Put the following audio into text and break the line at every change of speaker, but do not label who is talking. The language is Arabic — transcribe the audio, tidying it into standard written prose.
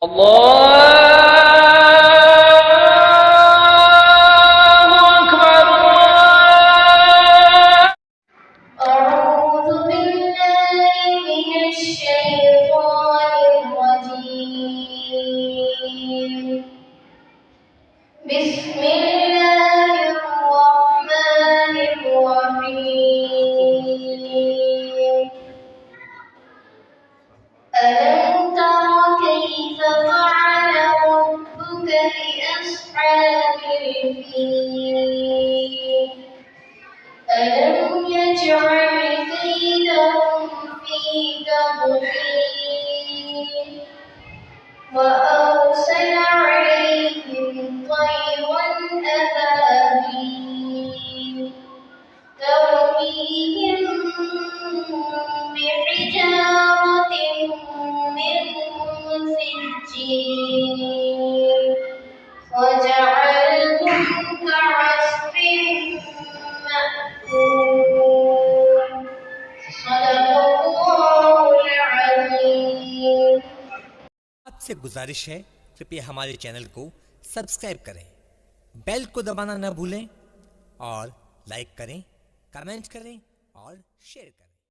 أعوذ بالله من الشيطان الرجيم. بسم الله الرحمن الرحيم. ألم تر كيف فعل ربك بأصحاب الفيل؟ ألم يجعل كيدهم في تضليل وأرسل عليهم طيرا أبابيل ترميهم بحجارة من سجيل وجعلهم كعصف مأكول. صدق الله العظيم.
आपसे गुजारिश है, कृपया हमारे चैनल को सब्सक्राइब करें, बेल को दबाना न भूलें और लाइक करें, कमेंट करें और शेयर करें।